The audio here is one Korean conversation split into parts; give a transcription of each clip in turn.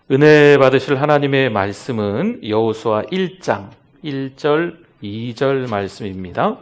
은혜 받으실 하나님의 말씀은 여호수아 1장 1절 2절 말씀입니다.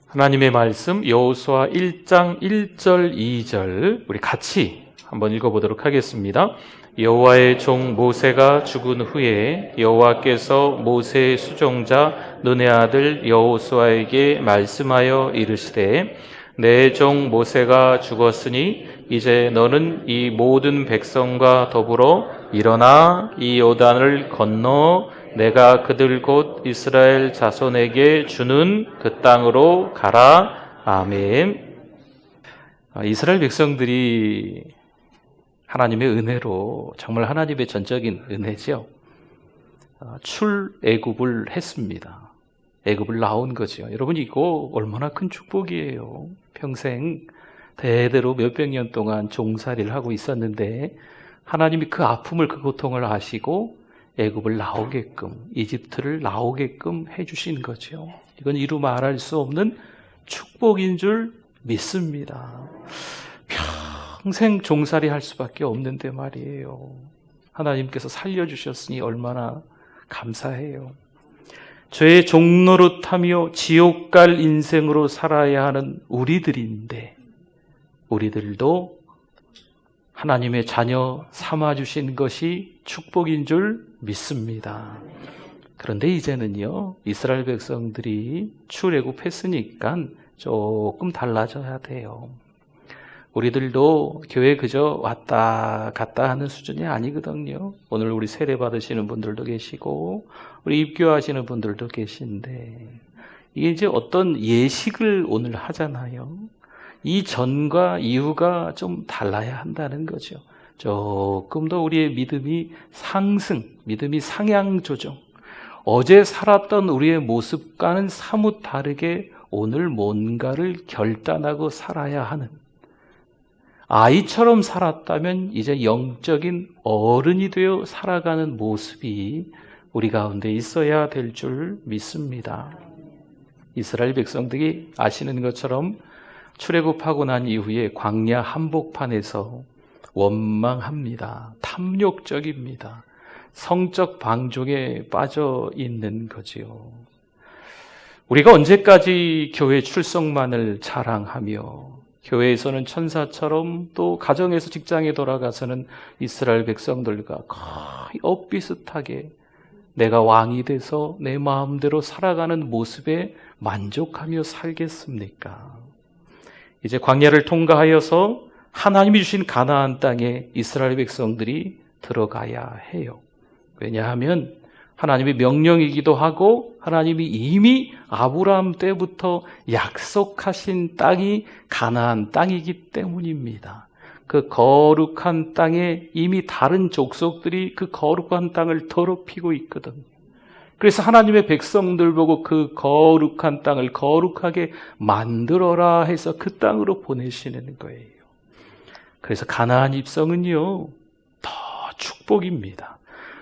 하나님의 말씀 여호수아 1장 1절 2절 우리 같이 한번 읽어보도록 하겠습니다. 여호와의 종 모세가 죽은 후에 여호와께서 모세의 수종자 눈의 아들 여호수아에게 말씀하여 이르시되 내 종 모세가 죽었으니 이제 너는 이 모든 백성과 더불어 일어나 이 요단을 건너 내가 그들 곧 이스라엘 자손에게 주는 그 땅으로 가라. 아멘. 이스라엘 백성들이 하나님의 은혜로 정말 하나님의 전적인 은혜죠. 출애굽을 했습니다. 애굽을 나온 거죠. 여러분 이거 얼마나 큰 축복이에요. 평생 대대로 몇백 년 동안 종살이를 하고 있었는데 하나님이 그 아픔을 그 고통을 아시고 애굽을 나오게끔 이집트를 나오게끔 해주신 거죠. 이건 이루 말할 수 없는 축복인 줄 믿습니다. 평생 종살이 할 수밖에 없는데 말이에요. 하나님께서 살려주셨으니 얼마나 감사해요. 죄의 종노릇하며 지옥 갈 인생으로 살아야 하는 우리들인데 우리들도 하나님의 자녀 삼아주신 것이 축복인 줄 믿습니다. 그런데 이제는요, 이스라엘 백성들이 출애굽했으니까 조금 달라져야 돼요. 우리들도 교회 그저 왔다 갔다 하는 수준이 아니거든요. 오늘 우리 세례 받으시는 분들도 계시고 우리 입교하시는 분들도 계신데 이게 이제 어떤 예식을 오늘 하잖아요. 이 전과 이후가 좀 달라야 한다는 거죠. 조금 더 우리의 믿음이 상승, 믿음이 상향 조정. 어제 살았던 우리의 모습과는 사뭇 다르게 오늘 뭔가를 결단하고 살아야 하는, 아이처럼 살았다면 이제 영적인 어른이 되어 살아가는 모습이 우리 가운데 있어야 될 줄 믿습니다. 이스라엘 백성들이 아시는 것처럼 출애굽하고 난 이후에 광야 한복판에서 원망합니다. 탐욕적입니다. 성적 방종에 빠져 있는 거지요. 우리가 언제까지 교회 출석만을 자랑하며 교회에서는 천사처럼 또 가정에서 직장에 돌아가서는 이스라엘 백성들과 거의 엇비슷하게 내가 왕이 돼서 내 마음대로 살아가는 모습에 만족하며 살겠습니까? 이제 광야를 통과하여서 하나님이 주신 가나안 땅에 이스라엘 백성들이 들어가야 해요. 왜냐하면 하나님의 명령이기도 하고 하나님이 이미 아브라함 때부터 약속하신 땅이 가나안 땅이기 때문입니다. 그 거룩한 땅에 이미 다른 족속들이 그 거룩한 땅을 더럽히고 있거든요. 그래서 하나님의 백성들 보고 그 거룩한 땅을 거룩하게 만들어라 해서 그 땅으로 보내시는 거예요. 그래서 가나안 입성은요, 더 축복입니다.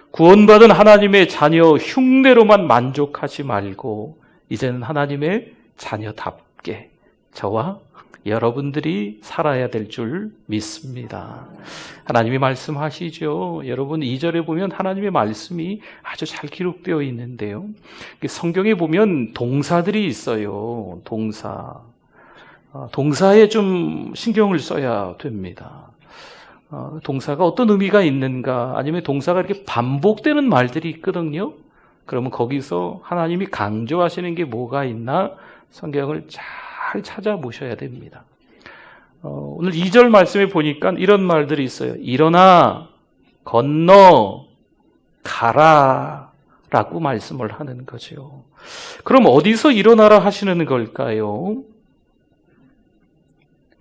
구원받은 하나님의 자녀 흉내로만 만족하지 말고 이제는 하나님의 자녀답게 저와 여러분들이 살아야 될 줄 믿습니다. 하나님이 말씀하시죠. 여러분 2절에 보면 하나님의 말씀이 아주 잘 기록되어 있는데요. 성경에 보면 동사들이 있어요. 동사에 좀 신경을 써야 됩니다. 동사가 어떤 의미가 있는가, 아니면 동사가 이렇게 반복되는 말들이 있거든요. 그러면 거기서 하나님이 강조하시는 게 뭐가 있나 성경을 잘 찾아보셔야 됩니다. 오늘 2절 말씀에 보니까 이런 말들이 있어요. 일어나, 건너, 가라 라고 말씀을 하는 거죠. 그럼 어디서 일어나라 하시는 걸까요?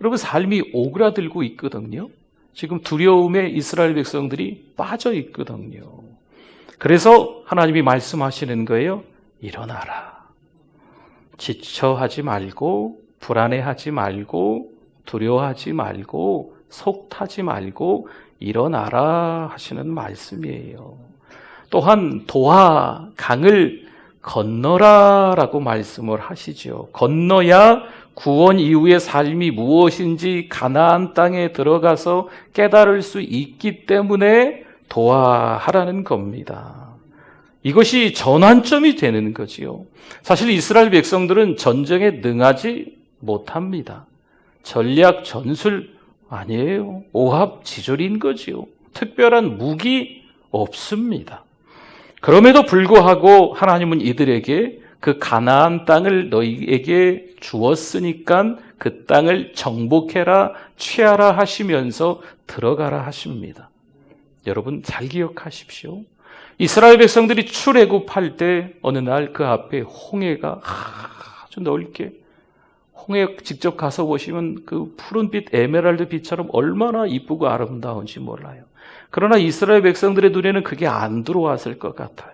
여러분 삶이 오그라들고 있거든요. 지금 두려움에 이스라엘 백성들이 빠져 있거든요. 그래서 하나님이 말씀하시는 거예요. 일어나라. 지쳐하지 말고, 불안해하지 말고, 두려워하지 말고, 속타지 말고 일어나라 하시는 말씀이에요. 또한 도와 강을 건너라라고 말씀을 하시죠. 건너야 구원 이후의 삶이 무엇인지 가나안 땅에 들어가서 깨달을 수 있기 때문에 도하라는 겁니다. 이것이 전환점이 되는 거지요. 사실 이스라엘 백성들은 전쟁에 능하지 못합니다. 전략 전술 아니에요. 오합지졸인 거지요. 특별한 무기 없습니다. 그럼에도 불구하고 하나님은 이들에게 그 가나안 땅을 너희에게 주었으니까 그 땅을 정복해라, 취하라 하시면서 들어가라 하십니다. 여러분 잘 기억하십시오. 이스라엘 백성들이 출애굽할 때 어느 날 그 앞에 홍해가 아주 넓게, 홍해 직접 가서 보시면 그 푸른빛 에메랄드 빛처럼 얼마나 이쁘고 아름다운지 몰라요. 그러나 이스라엘 백성들의 눈에는 그게 안 들어왔을 것 같아요.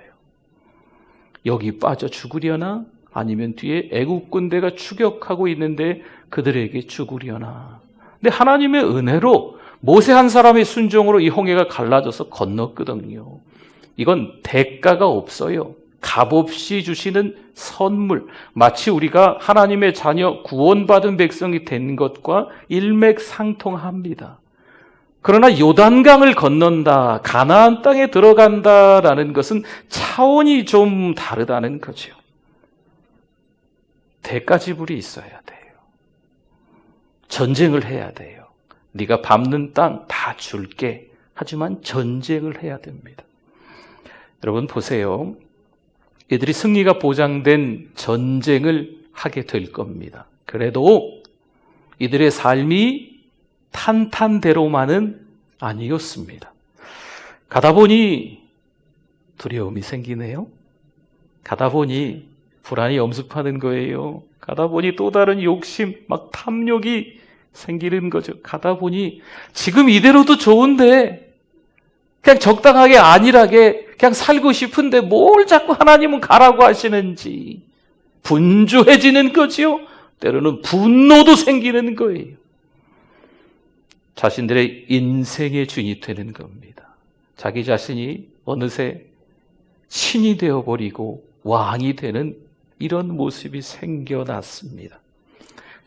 여기 빠져 죽으려나? 아니면 뒤에 애국 군대가 추격하고 있는데 그들에게 죽으려나? 근데 하나님의 은혜로 모세 한 사람의 순종으로 이 홍해가 갈라져서 건넜거든요. 이건 대가가 없어요. 값없이 주시는 선물, 마치 우리가 하나님의 자녀 구원받은 백성이 된 것과 일맥상통합니다. 그러나 요단강을 건넌다, 가나안 땅에 들어간다라는 것은 차원이 좀 다르다는 거죠. 대가 지불이 있어야 돼요. 전쟁을 해야 돼요. 네가 밟는 땅 다 줄게. 하지만 전쟁을 해야 됩니다. 여러분 보세요. 이들이 승리가 보장된 전쟁을 하게 될 겁니다. 그래도 이들의 삶이 탄탄대로만은 아니었습니다. 가다 보니 두려움이 생기네요. 가다 보니 불안이 엄습하는 거예요. 가다 보니 또 다른 욕심, 막 탐욕이 생기는 거죠. 가다 보니 지금 이대로도 좋은데 그냥 적당하게 안일하게 그냥 살고 싶은데 뭘 자꾸 하나님은 가라고 하시는지 분주해지는 거지요. 때로는 분노도 생기는 거예요. 자신들의 인생의 주인이 되는 겁니다. 자기 자신이 어느새 신이 되어버리고 왕이 되는 이런 모습이 생겨났습니다.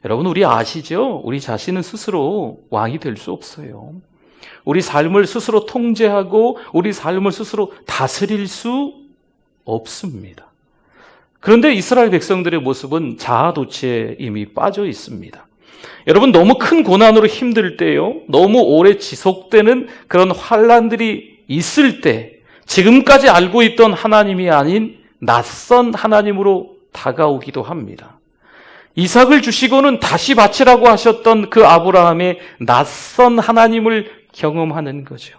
여러분 우리 아시죠? 우리 자신은 스스로 왕이 될 수 없어요. 우리 삶을 스스로 통제하고 우리 삶을 스스로 다스릴 수 없습니다. 그런데 이스라엘 백성들의 모습은 자아도취에 이미 빠져 있습니다. 여러분 너무 큰 고난으로 힘들 때요, 너무 오래 지속되는 그런 환난들이 있을 때 지금까지 알고 있던 하나님이 아닌 낯선 하나님으로 다가오기도 합니다. 이삭을 주시고는 다시 바치라고 하셨던 그 아브라함의 낯선 하나님을 경험하는 거죠.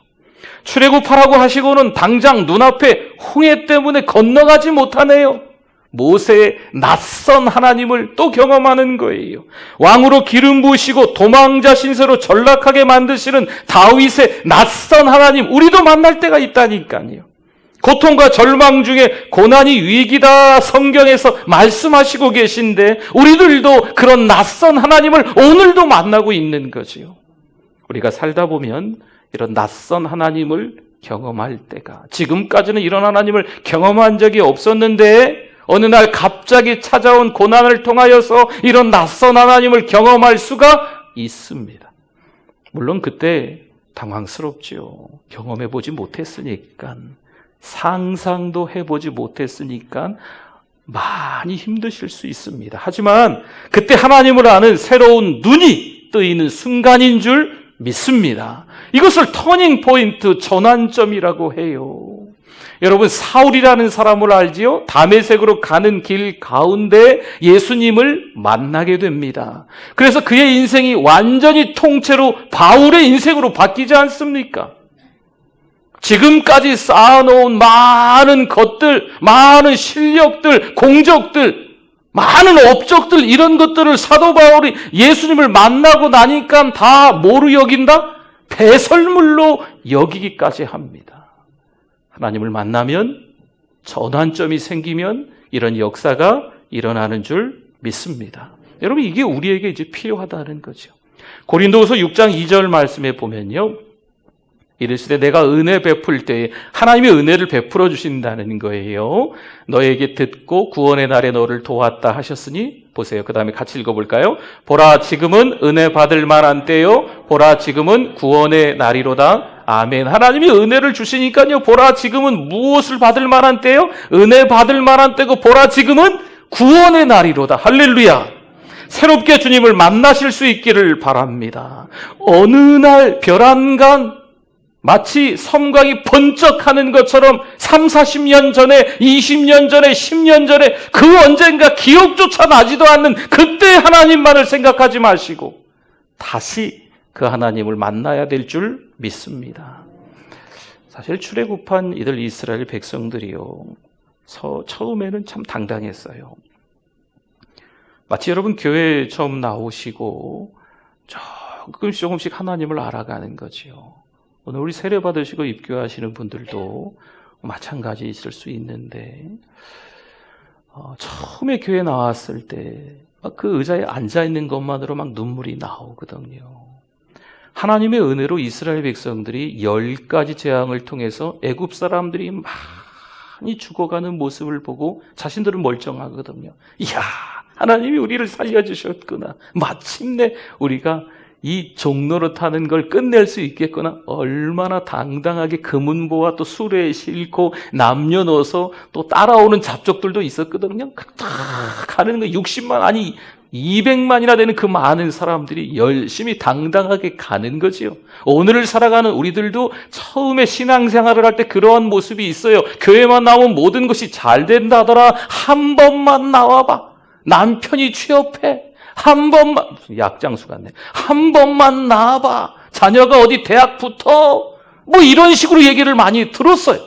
출애굽하라고 하시고는 당장 눈앞에 홍해 때문에 건너가지 못하네요. 모세의 낯선 하나님을 또 경험하는 거예요. 왕으로 기름 부으시고 도망자 신세로 전락하게 만드시는 다윗의 낯선 하나님, 우리도 만날 때가 있다니까요. 고통과 절망 중에 고난이 위기다 성경에서 말씀하시고 계신데 우리들도 그런 낯선 하나님을 오늘도 만나고 있는 거지요. 우리가 살다 보면 이런 낯선 하나님을 경험할 때가, 지금까지는 이런 하나님을 경험한 적이 없었는데 어느 날 갑자기 찾아온 고난을 통하여서 이런 낯선 하나님을 경험할 수가 있습니다. 물론 그때 당황스럽죠. 경험해보지 못했으니까, 상상도 해보지 못했으니까 많이 힘드실 수 있습니다. 하지만 그때 하나님을 아는 새로운 눈이 뜨이는 순간인 줄 믿습니다. 이것을 터닝 포인트, 전환점이라고 해요. 여러분 사울이라는 사람을 알지요? 다메섹으로 가는 길 가운데 예수님을 만나게 됩니다. 그래서 그의 인생이 완전히 통째로 바울의 인생으로 바뀌지 않습니까? 지금까지 쌓아놓은 많은 것들, 많은 실력들, 공적들, 많은 업적들, 이런 것들을 사도 바울이 예수님을 만나고 나니까 다 뭐로 여긴다? 배설물로 여기기까지 합니다. 하나님을 만나면, 전환점이 생기면 이런 역사가 일어나는 줄 믿습니다. 여러분 이게 우리에게 이제 필요하다는 거죠. 고린도후서 6장 2절 말씀에 보면요, 이르시되 내가 은혜 베풀 때에 하나님의 은혜를 베풀어 주신다는 거예요. 너에게 듣고 구원의 날에 너를 도왔다 하셨으니 보세요. 그 다음에 같이 읽어볼까요? 보라 지금은 은혜 받을 만한 때요. 보라 지금은 구원의 날이로다. 아멘. 하나님이 은혜를 주시니까요. 보라 지금은 무엇을 받을 만한 때요? 은혜 받을 만한 때고 보라 지금은 구원의 날이로다. 할렐루야. 새롭게 주님을 만나실 수 있기를 바랍니다. 어느 날 별안간 마치 섬광이 번쩍하는 것처럼 3, 40년 전에, 20년 전에, 10년 전에 그 언젠가 기억조차 나지도 않는 그때 하나님만을 생각하지 마시고 다시 그 하나님을 만나야 될 줄 믿습니다. 사실 출애굽한 이들 이스라엘 백성들이요, 처음에는 참 당당했어요. 마치 여러분 교회에 처음 나오시고 조금씩 하나님을 알아가는 거지요. 오늘 우리 세례 받으시고 입교하시는 분들도 마찬가지일 수 있는데 처음에 교회 나왔을 때 그 의자에 앉아있는 것만으로 막 눈물이 나오거든요. 하나님의 은혜로 이스라엘 백성들이 10가지 재앙을 통해서 애굽 사람들이 많이 죽어가는 모습을 보고 자신들은 멀쩡하거든요. 이야, 하나님이 우리를 살려주셨구나. 마침내 우리가 이 종로로 타는 걸 끝낼 수 있겠구나. 얼마나 당당하게 금은보와 또 수레에 싣고 남녀노소 또 따라오는 잡족들도 있었거든요. 다 가는 거 60만 아니 200만이나 되는 그 많은 사람들이 열심히 당당하게 가는 거지요. 오늘을 살아가는 우리들도 처음에 신앙생활을 할 때 그러한 모습이 있어요. 교회만 나오면 모든 것이 잘 된다더라. 한 번만 나와봐. 남편이 취업해. 한 번만, 약장수 같네. 한 번만 나와봐. 자녀가 어디 대학 붙어. 뭐 이런 식으로 얘기를 많이 들었어요.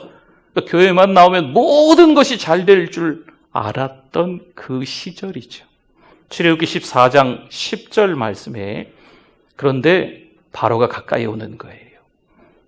그러니까 교회만 나오면 모든 것이 잘 될 줄 알았던 그 시절이죠. 출애굽기 14장 10절 말씀에 그런데 바로가 가까이 오는 거예요.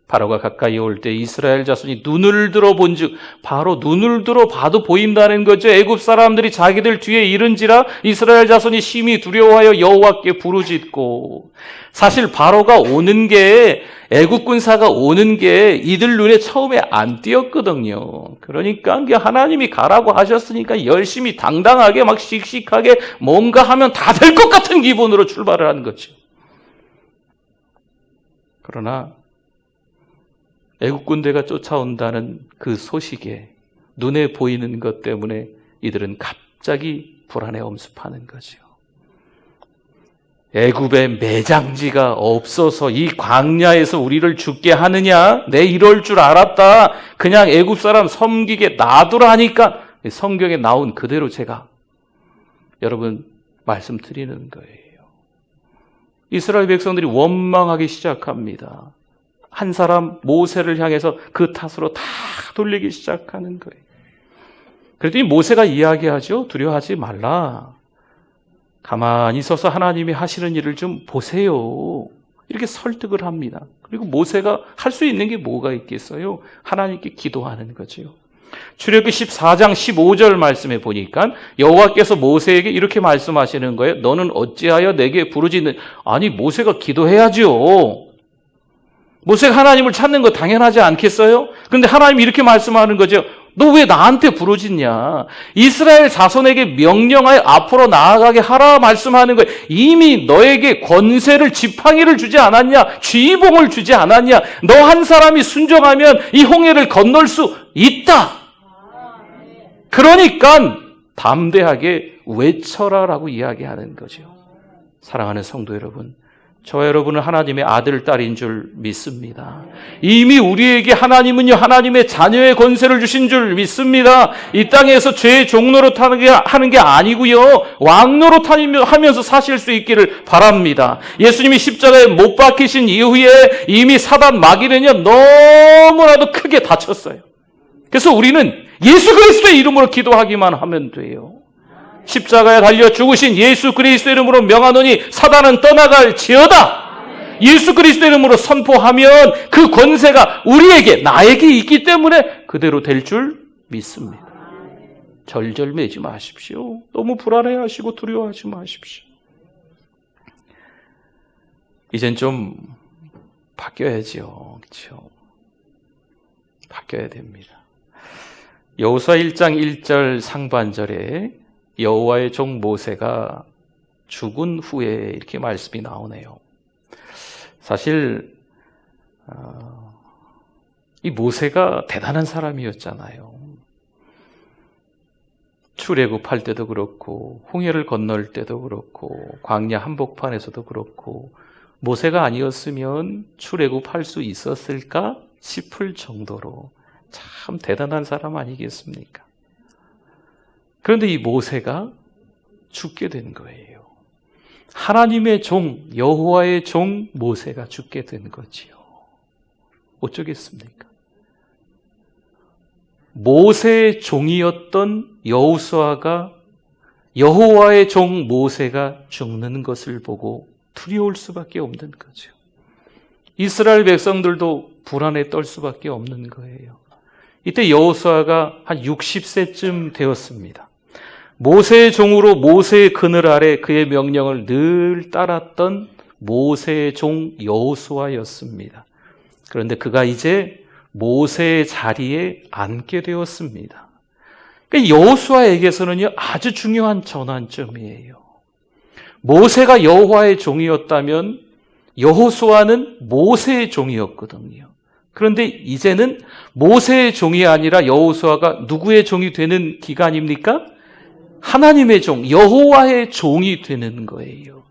바로가 가까이 올 때 이스라엘 자손이 눈을 들어 본즉, 바로 눈을 들어 봐도 보인다는 거죠. 애굽 사람들이 자기들 뒤에 이른지라 이스라엘 자손이 심히 두려워하여 여호와께 부르짖고. 사실 바로가 오는 게, 애굽 군사가 오는 게 이들 눈에 처음에 안 띄었거든요. 그러니까 하나님이 가라고 하셨으니까 열심히 당당하게 막 씩씩하게 뭔가 하면 다 될 것 같은 기분으로 출발을 하는 거죠. 그러나 애국 군대가 쫓아온다는 그 소식에 눈에 보이는 것 때문에 이들은 갑자기 불안에 엄습하는 거죠. 애굽에 매장지가 없어서 이 광야에서 우리를 죽게 하느냐? 내 이럴 줄 알았다. 그냥 애굽 사람 섬기게 놔두라니까 성경에 나온 그대로 제가 여러분 말씀드리는 거예요. 이스라엘 백성들이 원망하기 시작합니다. 한 사람 모세를 향해서 그 탓으로 다 돌리기 시작하는 거예요. 그랬더니 모세가 이야기하죠. 두려워하지 말라. 가만히 서서 하나님이 하시는 일을 좀 보세요. 이렇게 설득을 합니다. 그리고 모세가 할 수 있는 게 뭐가 있겠어요? 하나님께 기도하는 거죠. 출애굽기 14장 15절 말씀에 보니까 여호와께서 모세에게 이렇게 말씀하시는 거예요. 너는 어찌하여 내게 부르짖는, 아니 모세가 기도해야죠. 모세가 하나님을 찾는 거 당연하지 않겠어요? 그런데 하나님이 이렇게 말씀하는 거죠. 너 왜 나한테 부르짖냐? 이스라엘 자손에게 명령하여 앞으로 나아가게 하라 말씀하는 거예요. 이미 너에게 권세를, 지팡이를 주지 않았냐? 쥐봉을 주지 않았냐? 너 한 사람이 순종하면 이 홍해를 건널 수 있다. 그러니까 담대하게 외쳐라라고 이야기하는 거죠. 사랑하는 성도 여러분, 저와 여러분은 하나님의 아들, 딸인 줄 믿습니다. 이미 우리에게 하나님은요, 하나님의 자녀의 권세를 주신 줄 믿습니다. 이 땅에서 죄의 종로로 하는 게 아니고요, 왕노로 하면서 사실 수 있기를 바랍니다. 예수님이 십자가에 못 박히신 이후에 이미 사단 마귀는요, 너무나도 크게 다쳤어요. 그래서 우리는 예수 그리스도의 이름으로 기도하기만 하면 돼요. 십자가에 달려 죽으신 예수 그리스도 이름으로 명하노니 사단은 떠나갈지어다. 예수 그리스도 이름으로 선포하면 그 권세가 우리에게, 나에게 있기 때문에 그대로 될 줄 믿습니다. 절절매지 마십시오. 너무 불안해하시고 두려워하지 마십시오. 이젠 좀 바뀌어야죠. 그렇죠? 바뀌어야 됩니다. 여호수아 1장 1절 상반절에 여호와의 종 모세가 죽은 후에 이렇게 말씀이 나오네요. 사실 이 모세가 대단한 사람이었잖아요. 출애굽할 때도 그렇고 홍해를 건널 때도 그렇고 광야 한복판에서도 그렇고 모세가 아니었으면 출애굽할 수 있었을까 싶을 정도로 참 대단한 사람 아니겠습니까? 그런데 이 모세가 죽게 된 거예요. 하나님의 종, 여호와의 종 모세가 죽게 된 거지요. 어쩌겠습니까? 모세의 종이었던 여호수아가 여호와의 종 모세가 죽는 것을 보고 두려울 수밖에 없는 거죠. 이스라엘 백성들도 불안에 떨 수밖에 없는 거예요. 이때 여호수아가 한 60세쯤 되었습니다. 모세의 종으로 모세의 그늘 아래 그의 명령을 늘 따랐던 모세의 종 여호수아였습니다. 그런데 그가 이제 모세의 자리에 앉게 되었습니다. 그러니까 여호수아에게서는요 아주 중요한 전환점이에요. 모세가 여호와의 종이었다면 여호수아는 모세의 종이었거든요. 그런데 이제는 모세의 종이 아니라 여호수아가 누구의 종이 되는 기간입니까? 하나님의 종, 여호와의 종이 되는 거예요.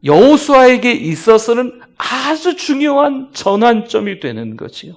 여호수아에게 있어서는 아주 중요한 전환점이 되는 거지요.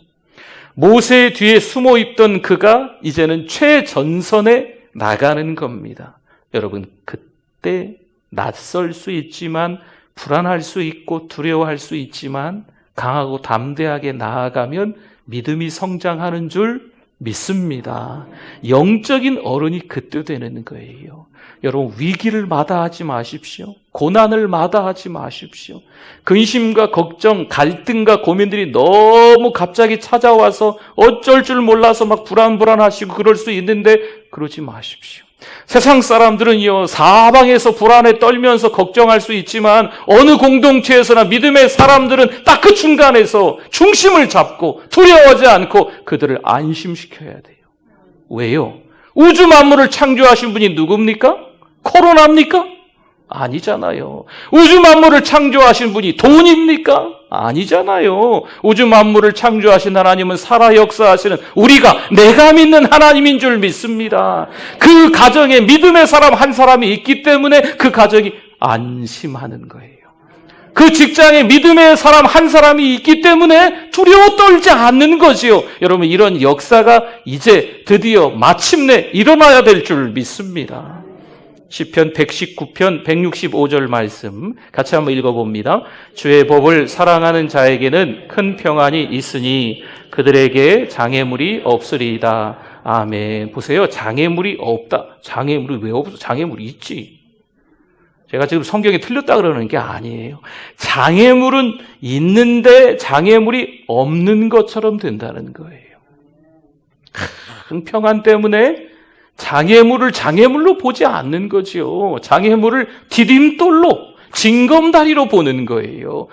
모세의 뒤에 숨어 있던 그가 이제는 최전선에 나가는 겁니다. 여러분, 그때 낯설 수 있지만 불안할 수 있고 두려워할 수 있지만 강하고 담대하게 나아가면 믿음이 성장하는 줄 믿습니다. 영적인 어른이 그때 되는 거예요. 여러분, 위기를 마다하지 마십시오. 고난을 마다하지 마십시오. 근심과 걱정, 갈등과 고민들이 너무 갑자기 찾아와서 어쩔 줄 몰라서 막 불안하시고 그럴 수 있는데 그러지 마십시오. 세상 사람들은요, 사방에서 불안에 떨면서 걱정할 수 있지만 어느 공동체에서나 믿음의 사람들은 딱 그 중간에서 중심을 잡고 두려워하지 않고 그들을 안심시켜야 돼요. 왜요? 우주 만물을 창조하신 분이 누굽니까? 코로나입니까? 아니잖아요. 우주 만물을 창조하신 분이 돈입니까? 아니잖아요. 우주 만물을 창조하신 하나님은 살아 역사하시는 내가 믿는 하나님인 줄 믿습니다. 그 가정에 믿음의 사람 한 사람이 있기 때문에 그 가정이 안심하는 거예요. 그 직장에 믿음의 사람 한 사람이 있기 때문에 두려워 떨지 않는 거지요. 여러분, 이런 역사가 이제 드디어 마침내 일어나야 될 줄 믿습니다. 시편 119편 165절 말씀 같이 한번 읽어봅니다. 주의 법을 사랑하는 자에게는 큰 평안이 있으니 그들에게 장애물이 없으리이다. 아멘. 보세요. 장애물이 없다. 장애물이 왜 없어? 장애물이 있지. 제가 지금 성경이 틀렸다 그러는 게 아니에요. 장애물은 있는데 장애물이 없는 것처럼 된다는 거예요. 큰 평안 때문에 장애물을 장애물로 보지 않는 거지요. 장애물을 디딤돌로, 징검다리로 보는 거예요.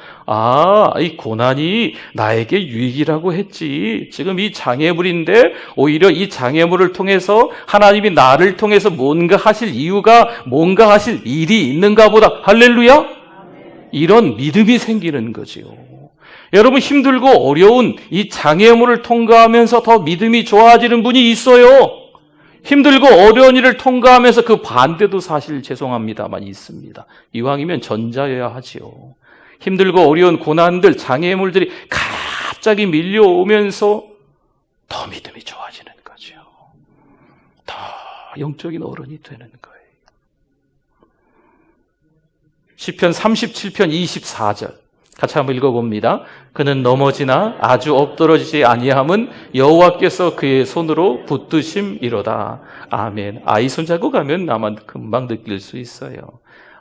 이 고난이 나에게 유익이라고 했지. 지금 이 장애물인데 오히려 이 장애물을 통해서 하나님이 나를 통해서 뭔가 하실 이유가, 뭔가 하실 일이 있는가 보다. 할렐루야? 이런 믿음이 생기는 거지요. 여러분, 힘들고 어려운 이 장애물을 통과하면서 더 믿음이 좋아지는 분이 있어요. 힘들고 어려운 일을 통과하면서 그 반대도 사실 죄송합니다만 있습니다. 이왕이면 전자여야 하지요. 힘들고 어려운 고난들, 장애물들이 갑자기 밀려오면서 더 믿음이 좋아지는 거죠. 더 영적인 어른이 되는 거예요. 시편 37편 24절 같이 한번 읽어봅니다. 그는 넘어지나 아주 엎드러지지 아니함은 여호와께서 그의 손으로 붙드심이로다. 아멘. 아이 손잡고 가면 아마 금방 느낄 수 있어요.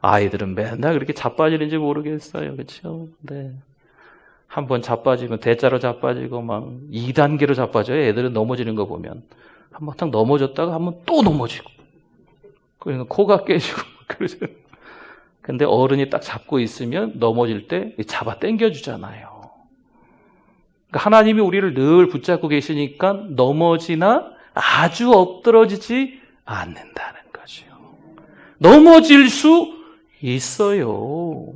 아이들은 맨날 그렇게 자빠지는지 모르겠어요. 그렇죠? 네. 한번 자빠지면 대자로 자빠지고 막 2단계로 자빠져요. 애들은 넘어지는 거 보면. 한번 딱 넘어졌다가 한번 또 넘어지고. 그러니까 코가 깨지고 그러죠. 근데 어른이 딱 잡고 있으면 넘어질 때 잡아 당겨주잖아요. 그러니까 하나님이 우리를 늘 붙잡고 계시니까 넘어지나 아주 엎드러지지 않는다는 거죠. 넘어질 수 있어요.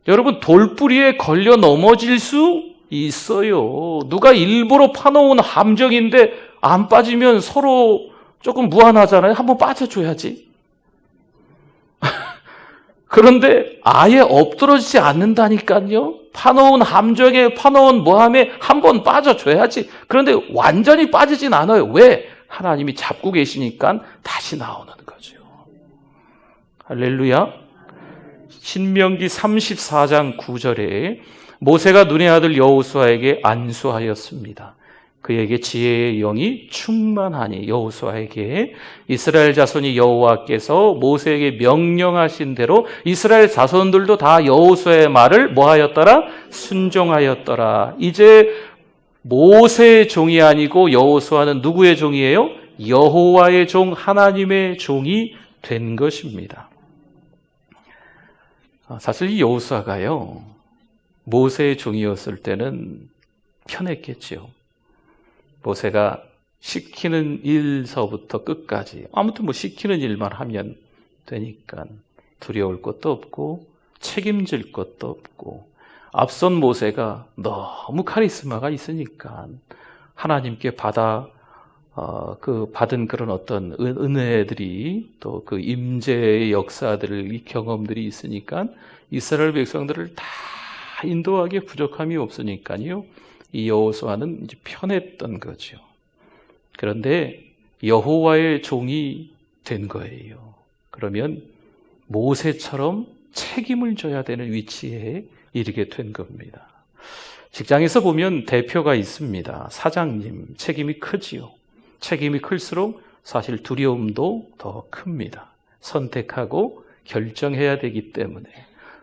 여러분, 돌뿌리에 걸려 넘어질 수 있어요. 누가 일부러 파놓은 함정인데 안 빠지면 서로 조금 무안하잖아요. 한번 빠져줘야지. 그런데 아예 엎드러지지 않는다니까요. 파놓은 함정에, 파놓은 모함에 한번 빠져줘야지. 그런데 완전히 빠지진 않아요. 왜? 하나님이 잡고 계시니까 다시 나오는 거죠. 할렐루야. 신명기 34장 9절에 모세가 눈의 아들 여호수아에게 안수하였습니다. 그에게 지혜의 영이 충만하니 여호수아에게 이스라엘 자손이 여호와께서 모세에게 명령하신 대로 이스라엘 자손들도 다 여호수아의 말을 뭐하였더라? 순종하였더라. 이제 모세의 종이 아니고 여호수아는 누구의 종이에요? 여호와의 종, 하나님의 종이 된 것입니다. 사실 이 여호수아가요, 모세의 종이었을 때는 편했겠지요. 모세가 시키는 일서부터 끝까지 아무튼 뭐 시키는 일만 하면 되니까 두려울 것도 없고 책임질 것도 없고, 앞선 모세가 너무 카리스마가 있으니까 하나님께 받은 그런 어떤 은혜들이, 또 그 임재의 역사들, 이 경험들이 있으니까 이스라엘 백성들을 다 인도하기에 부족함이 없으니까요. 이 여호수아는 이제 편했던 거죠. 그런데 여호와의 종이 된 거예요. 그러면 모세처럼 책임을 져야 되는 위치에 이르게 된 겁니다. 직장에서 보면 대표가 있습니다. 사장님, 책임이 크지요. 책임이 클수록 사실 두려움도 더 큽니다. 선택하고 결정해야 되기 때문에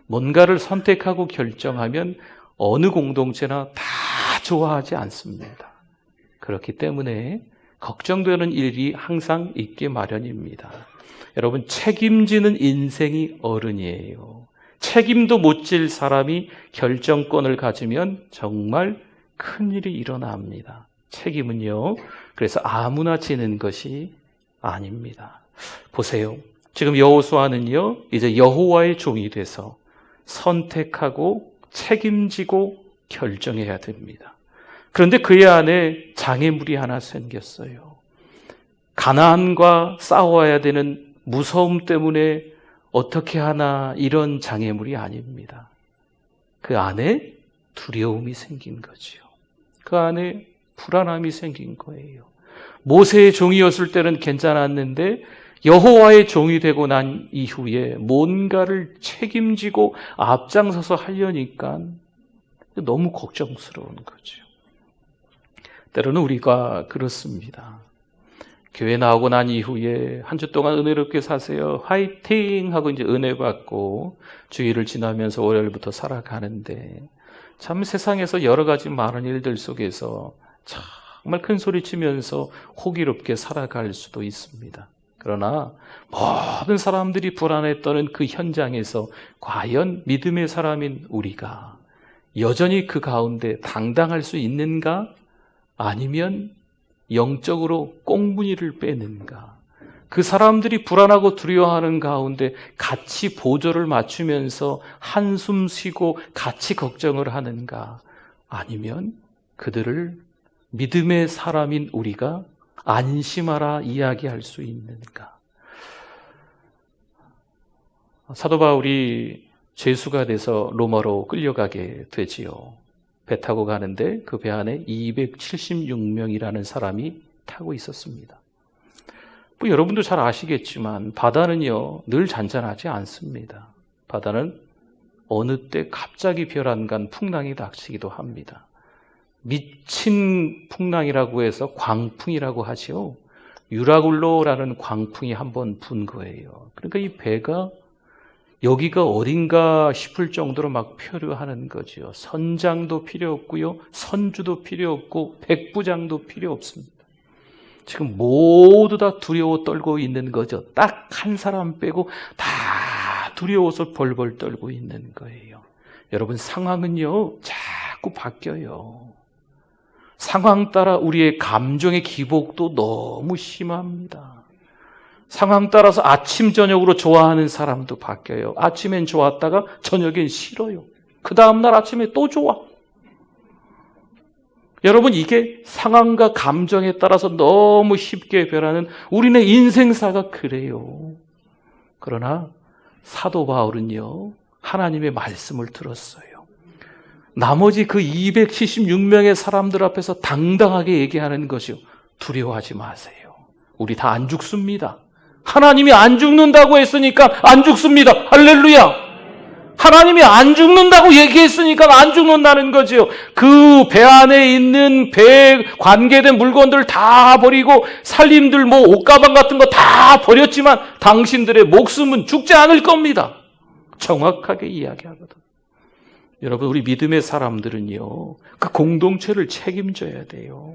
뭔가를 선택하고 결정하면 어느 공동체나 다 좋아하지 않습니다. 그렇기 때문에 걱정되는 일이 항상 있기 마련입니다. 여러분, 책임지는 인생이 어른이에요. 책임도 못 질 사람이 결정권을 가지면 정말 큰일이 일어납니다. 책임은요, 그래서 아무나 지는 것이 아닙니다. 보세요. 지금 여호수아는요, 이제 여호와의 종이 돼서 선택하고 책임지고 결정해야 됩니다. 그런데 그의 안에 장애물이 하나 생겼어요. 가나안과 싸워야 되는 무서움 때문에 어떻게 하나, 이런 장애물이 아닙니다. 그 안에 두려움이 생긴 거죠. 그 안에 불안함이 생긴 거예요. 모세의 종이었을 때는 괜찮았는데 여호와의 종이 되고 난 이후에 뭔가를 책임지고 앞장서서 하려니까 너무 걱정스러운 거죠. 때로는 우리가 그렇습니다. 교회 나오고 난 이후에 한 주 동안 은혜롭게 사세요, 화이팅 하고 이제 은혜 받고 주일을 지나면서 월요일부터 살아가는데, 참 세상에서 여러 가지 많은 일들 속에서 정말 큰 소리 치면서 호기롭게 살아갈 수도 있습니다. 그러나 모든 사람들이 불안에 떠는 그 현장에서 과연 믿음의 사람인 우리가 여전히 그 가운데 당당할 수 있는가? 아니면 영적으로 꽁무니를 빼는가? 그 사람들이 불안하고 두려워하는 가운데 같이 보조를 맞추면서 한숨 쉬고 같이 걱정을 하는가? 아니면 그들을 믿음의 사람인 우리가 안심하라 이야기할 수 있는가? 사도 바울이 죄수가 돼서 로마로 끌려가게 되지요. 배 타고 가는데 그 배 안에 276명이라는 사람이 타고 있었습니다. 뭐 여러분도 잘 아시겠지만 바다는요, 늘 잔잔하지 않습니다. 바다는 어느 때 갑자기 벼랑간 풍랑이 닥치기도 합니다. 미친 풍랑이라고 해서 광풍이라고 하죠. 유라굴로라는 광풍이 한번 분 거예요. 그러니까 이 배가 여기가 어딘가 싶을 정도로 막 표류하는 거죠. 선장도 필요 없고요, 선주도 필요 없고 백부장도 필요 없습니다. 지금 모두 다 두려워 떨고 있는 거죠. 딱 한 사람 빼고 다 두려워서 벌벌 떨고 있는 거예요. 여러분, 상황은요 자꾸 바뀌어요. 상황 따라 우리의 감정의 기복도 너무 심합니다. 상황 따라서 아침 저녁으로 좋아하는 사람도 바뀌어요. 아침엔 좋았다가 저녁엔 싫어요. 그 다음날 아침에 또 좋아. 여러분, 이게 상황과 감정에 따라서 너무 쉽게 변하는 우리네 인생사가 그래요. 그러나 사도 바울은요, 하나님의 말씀을 들었어요. 나머지 그 276명의 사람들 앞에서 당당하게 얘기하는 것이요. 두려워하지 마세요. 우리 다 안 죽습니다. 하나님이 안 죽는다고 했으니까 안 죽습니다. 할렐루야. 하나님이 안 죽는다고 얘기했으니까 안 죽는다는 거지요. 그 배 안에 있는 배에 관계된 물건들 다 버리고 살림들 옷가방 같은 거 다 버렸지만 당신들의 목숨은 죽지 않을 겁니다. 정확하게 이야기하거든. 여러분, 우리 믿음의 사람들은요, 그 공동체를 책임져야 돼요.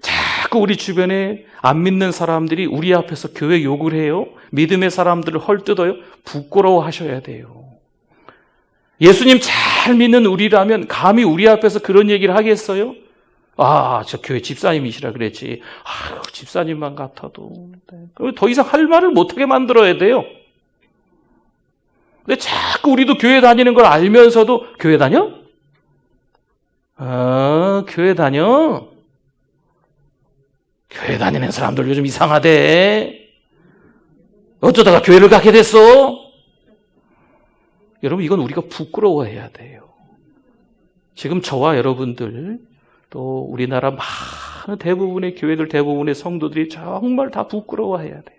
자꾸 우리 주변에 안 믿는 사람들이 우리 앞에서 교회 욕을 해요. 믿음의 사람들을 헐뜯어요. 부끄러워하셔야 돼요. 예수님 잘 믿는 우리라면 감히 우리 앞에서 그런 얘기를 하겠어요? 저 교회 집사님이시라 그랬지. 집사님만 같아도. 그럼 더 이상 할 말을 못하게 만들어야 돼요. 근데 자꾸 우리도 교회 다니는 걸 알면서도 교회 다녀? 교회 다녀? 교회 다니는 사람들 요즘 이상하대. 어쩌다가 교회를 가게 됐어? 여러분, 이건 우리가 부끄러워해야 돼요. 지금 저와 여러분들, 또 우리나라 많은 대부분의 교회들, 대부분의 성도들이 정말 다 부끄러워해야 돼요.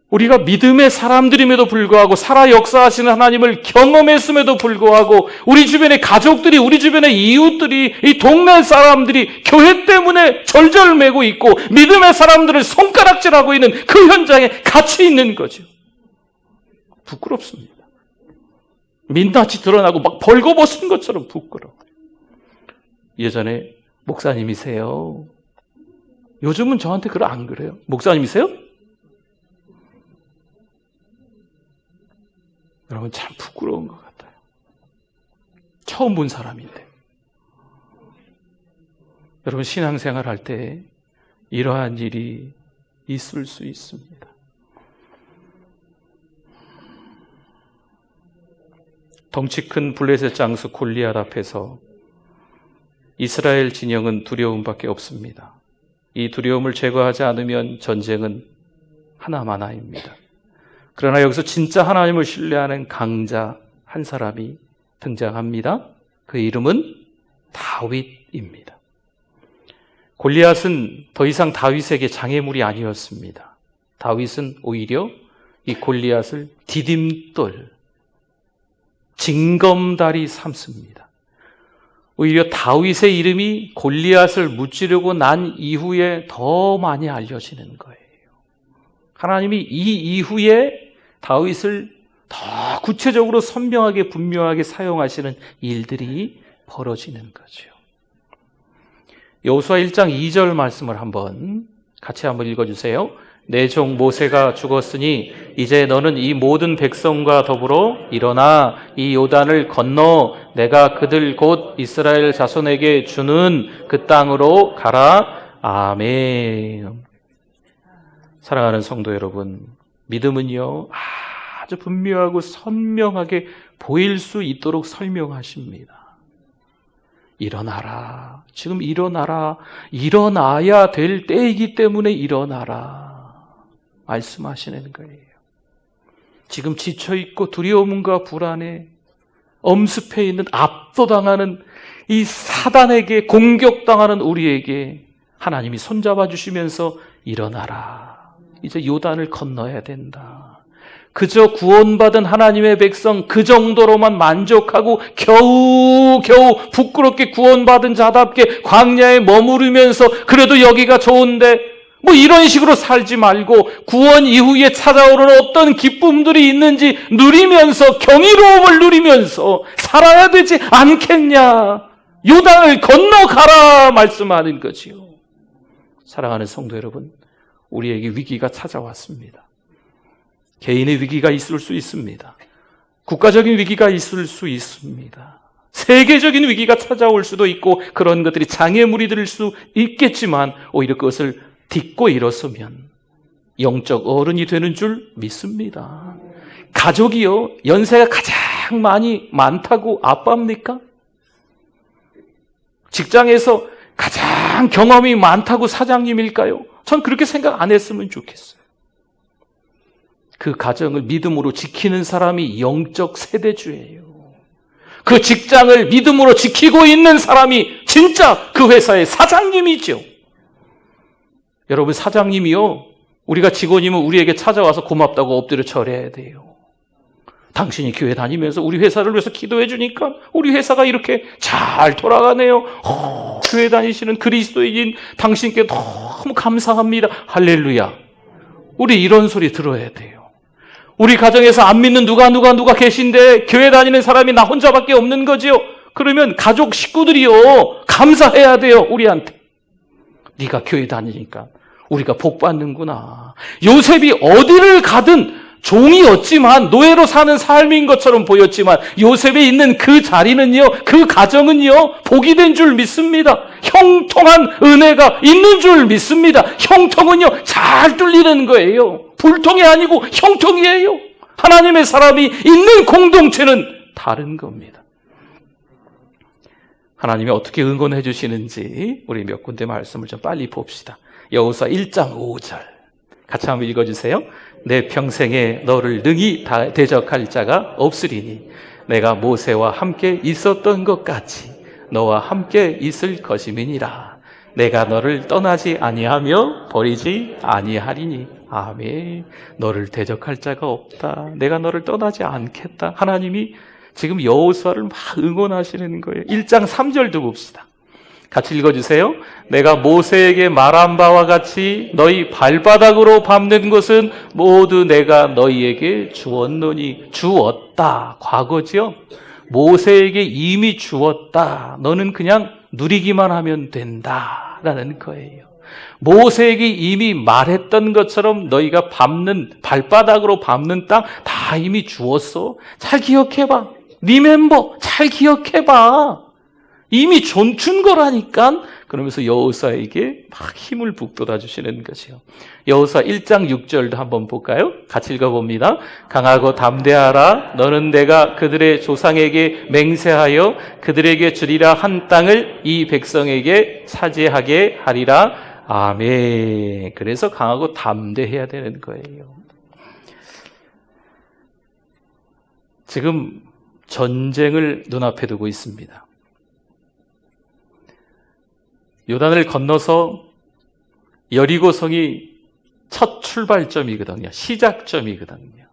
우리가 믿음의 사람들임에도 불구하고 살아 역사하시는 하나님을 경험했음에도 불구하고 우리 주변의 가족들이, 우리 주변의 이웃들이, 이 동네 사람들이 교회 때문에 절절매고 있고 믿음의 사람들을 손가락질하고 있는 그 현장에 같이 있는 거죠. 부끄럽습니다. 민낯이 드러나고 막 벌거벗은 것처럼 부끄러워. 예전에 목사님이세요. 요즘은 저한테 안 그래요. 목사님이세요? 여러분, 참 부끄러운 것 같아요. 처음 본 사람인데. 여러분, 신앙생활 할 때 이러한 일이 있을 수 있습니다. 덩치 큰 블레셋 장수 골리앗 앞에서 이스라엘 진영은 두려움밖에 없습니다. 이 두려움을 제거하지 않으면 전쟁은 하나마나입니다. 그러나 여기서 진짜 하나님을 신뢰하는 강자 한 사람이 등장합니다. 그 이름은 다윗입니다. 골리앗은 더 이상 다윗에게 장애물이 아니었습니다. 다윗은 오히려 이 골리앗을 디딤돌, 징검다리 삼습니다. 오히려 다윗의 이름이 골리앗을 무찌르고 난 이후에 더 많이 알려지는 거예요. 하나님이 이 이후에 다윗을 더 구체적으로 선명하게 분명하게 사용하시는 일들이 벌어지는 거죠. 여호수아 1장 2절 말씀을 같이 한번 읽어주세요. 내 종 모세가 죽었으니 이제 너는 이 모든 백성과 더불어 일어나 이 요단을 건너 내가 그들 곧 이스라엘 자손에게 주는 그 땅으로 가라. 아멘. 사랑하는 성도 여러분, 믿음은요, 아주 분명하고 선명하게 보일 수 있도록 설명하십니다. 일어나라. 지금 일어나라. 일어나야 될 때이기 때문에 일어나라. 말씀하시는 거예요. 지금 지쳐있고 두려움과 불안에 엄습해 있는, 압도당하는 이 사단에게 공격당하는 우리에게 하나님이 손잡아 주시면서 일어나라. 이제 요단을 건너야 된다. 그저 구원받은 하나님의 백성 그 정도로만 만족하고 겨우 부끄럽게 구원받은 자답게 광야에 머무르면서 그래도 여기가 좋은데 이런 식으로 살지 말고 구원 이후에 찾아오는 어떤 기쁨들이 있는지 누리면서, 경이로움을 누리면서 살아야 되지 않겠냐. 요단을 건너가라 말씀하는 거지요. 사랑하는 성도 여러분, 우리에게 위기가 찾아왔습니다. 개인의 위기가 있을 수 있습니다. 국가적인 위기가 있을 수 있습니다. 세계적인 위기가 찾아올 수도 있고 그런 것들이 장애물이 될 수 있겠지만 오히려 그것을 딛고 일어서면 영적 어른이 되는 줄 믿습니다. 가족이요, 연세가 가장 많다고 아빠입니까? 직장에서 가장 경험이 많다고 사장님일까요? 전 그렇게 생각 안 했으면 좋겠어요. 그 가정을 믿음으로 지키는 사람이 영적 세대주예요. 그 직장을 믿음으로 지키고 있는 사람이 진짜 그 회사의 사장님이죠. 여러분, 사장님이요, 우리가 직원이면 우리에게 찾아와서 고맙다고 엎드려 절해야 돼요. 당신이 교회 다니면서 우리 회사를 위해서 기도해 주니까 우리 회사가 이렇게 잘 돌아가네요. 교회 다니시는 그리스도인 당신께 너무 감사합니다. 할렐루야. 우리 이런 소리 들어야 돼요. 우리 가정에서 안 믿는 누가 계신데 교회 다니는 사람이 나 혼자밖에 없는 거지요. 그러면 가족 식구들이요, 감사해야 돼요. 우리한테. 네가 교회 다니니까 우리가 복 받는구나. 요셉이 어디를 가든 종이었지만 노예로 사는 삶인 것처럼 보였지만 요셉이 있는 그 자리는요, 그 가정은요, 복이 된 줄 믿습니다. 형통한 은혜가 있는 줄 믿습니다. 형통은요, 잘 뚫리는 거예요. 불통이 아니고 형통이에요. 하나님의 사람이 있는 공동체는 다른 겁니다. 하나님이 어떻게 응원해 주시는지 우리 몇 군데 말씀을 좀 빨리 봅시다. 여호수아 1장 5절 같이 한번 읽어주세요. 내 평생에 너를 능히 대적할 자가 없으리니 내가 모세와 함께 있었던 것 같이 너와 함께 있을 것임이니라. 내가 너를 떠나지 아니하며 버리지 아니하리니. 아멘. 너를 대적할 자가 없다. 내가 너를 떠나지 않겠다. 하나님이 지금 여호수아를 막 응원하시는 거예요. 1장 3절도 봅시다. 같이 읽어주세요. 내가 모세에게 말한 바와 같이 너희 발바닥으로 밟는 것은 모두 내가 너희에게 주었노니. 주었다. 과거죠. 모세에게 이미 주었다. 너는 그냥 누리기만 하면 된다라는 거예요. 모세에게 이미 말했던 것처럼 너희가 발바닥으로 밟는 땅 다 이미 주었어. 잘 기억해봐. 리멤버 잘 기억해봐. 이미 준 거라니까. 그러면서 여호수아에게 막 힘을 북돋아 주시는 것이요. 여호수아 1장 6절도 한번 볼까요? 같이 읽어봅니다. 강하고 담대하라. 너는 내가 그들의 조상에게 맹세하여 그들에게 주리라 한 땅을 이 백성에게 차지하게 하리라. 아멘. 그래서 강하고 담대해야 되는 거예요. 지금 전쟁을 눈앞에 두고 있습니다. 요단을 건너서 여리고성이 첫 출발점이거든요. 시작점이거든요.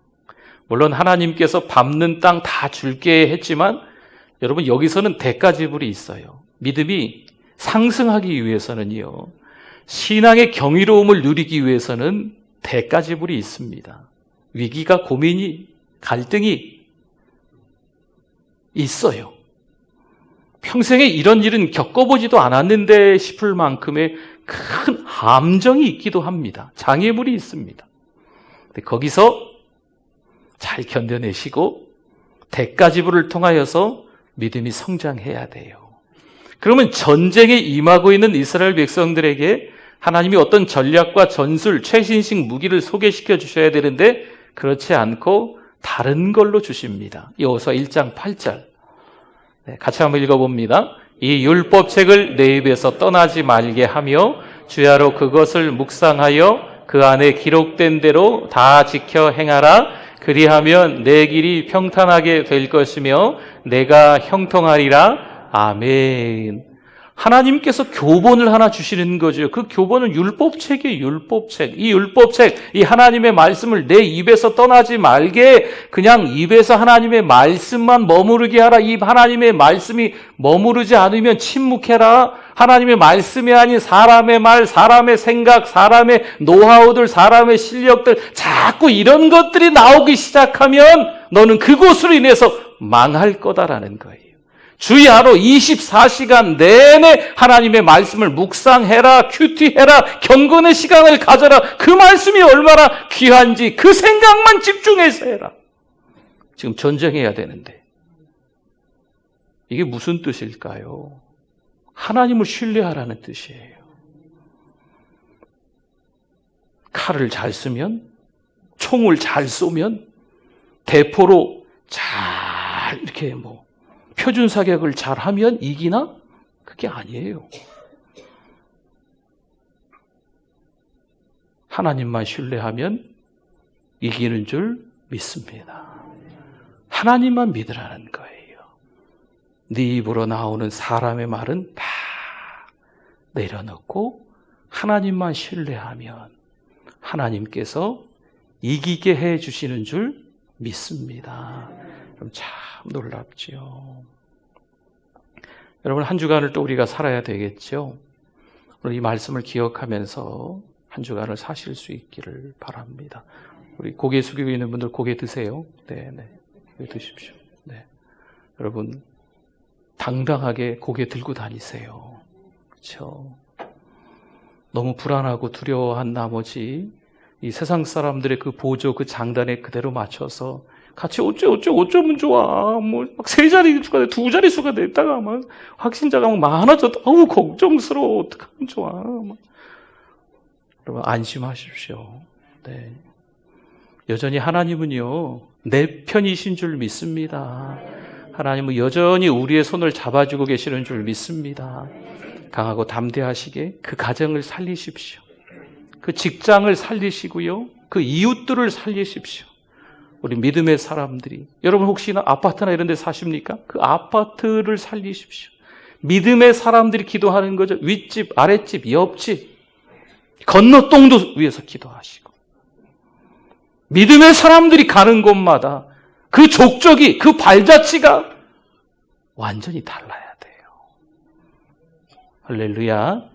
물론 하나님께서 밟는 땅 다 줄게 했지만 여러분, 여기서는 대가지불이 있어요. 믿음이 상승하기 위해서는요, 신앙의 경이로움을 누리기 위해서는 대가지불이 있습니다. 위기가, 고민이, 갈등이 있어요. 평생에 이런 일은 겪어보지도 않았는데 싶을 만큼의 큰 함정이 있기도 합니다. 장애물이 있습니다. 근데 거기서 잘 견뎌내시고 대가지불을 통하여서 믿음이 성장해야 돼요. 그러면 전쟁에 임하고 있는 이스라엘 백성들에게 하나님이 어떤 전략과 전술, 최신식 무기를 소개시켜 주셔야 되는데 그렇지 않고 다른 걸로 주십니다. 여호수아 1장 8절 같이 한번 읽어봅니다. 이 율법책을 내 입에서 떠나지 말게 하며 주야로 그것을 묵상하여 그 안에 기록된 대로 다 지켜 행하라. 그리하면 내 길이 평탄하게 될 것이며 내가 형통하리라. 아멘. 하나님께서 교본을 하나 주시는 거죠. 그 교본은 율법책이에요. 율법책. 이 율법책, 이 하나님의 말씀을 내 입에서 떠나지 말게, 그냥 입에서 하나님의 말씀만 머무르게 하라. 이 하나님의 말씀이 머무르지 않으면 침묵해라. 하나님의 말씀이 아닌 사람의 말, 사람의 생각, 사람의 노하우들, 사람의 실력들, 자꾸 이런 것들이 나오기 시작하면 너는 그것으로 인해서 망할 거다라는 거예요. 주야로 24시간 내내 하나님의 말씀을 묵상해라, 큐티해라, 경건의 시간을 가져라. 그 말씀이 얼마나 귀한지 그 생각만 집중해서 해라. 지금 전쟁해야 되는데 이게 무슨 뜻일까요? 하나님을 신뢰하라는 뜻이에요. 칼을 잘 쓰면, 총을 잘 쏘면, 대포로 잘 이렇게 표준 사격을 잘 하면 이기나? 그게 아니에요. 하나님만 신뢰하면 이기는 줄 믿습니다. 하나님만 믿으라는 거예요. 네 입으로 나오는 사람의 말은 다 내려놓고 하나님만 신뢰하면 하나님께서 이기게 해 주시는 줄 믿습니다. 그럼 참 놀랍지요. 여러분, 한 주간을 또 우리가 살아야 되겠죠. 오늘 이 말씀을 기억하면서 한 주간을 사실 수 있기를 바랍니다. 우리 고개 숙이고 있는 분들 고개 드세요. 네. 드십시오. 네. 여러분, 당당하게 고개 들고 다니세요. 그렇죠? 너무 불안하고 두려워한 나머지 이 세상 사람들의 그 보조, 그 장단에 그대로 맞춰서 같이 어쩌면 좋아. 막 세 자리 수가 돼, 두 자리 수가 됐다가 막 확신자가 막 많아졌다. 어우, 걱정스러워. 어떡하면 좋아. 여러분, 안심하십시오. 네. 여전히 하나님은요, 내 편이신 줄 믿습니다. 하나님은 여전히 우리의 손을 잡아주고 계시는 줄 믿습니다. 강하고 담대하시게 그 가정을 살리십시오. 그 직장을 살리시고요. 그 이웃들을 살리십시오. 우리 믿음의 사람들이, 여러분 혹시나 아파트나 이런 데 사십니까? 그 아파트를 살리십시오. 믿음의 사람들이 기도하는 거죠. 윗집, 아랫집, 옆집, 건너동도 위해서 기도하시고, 믿음의 사람들이 가는 곳마다 그 족적이, 그 발자취가 완전히 달라야 돼요. 할렐루야.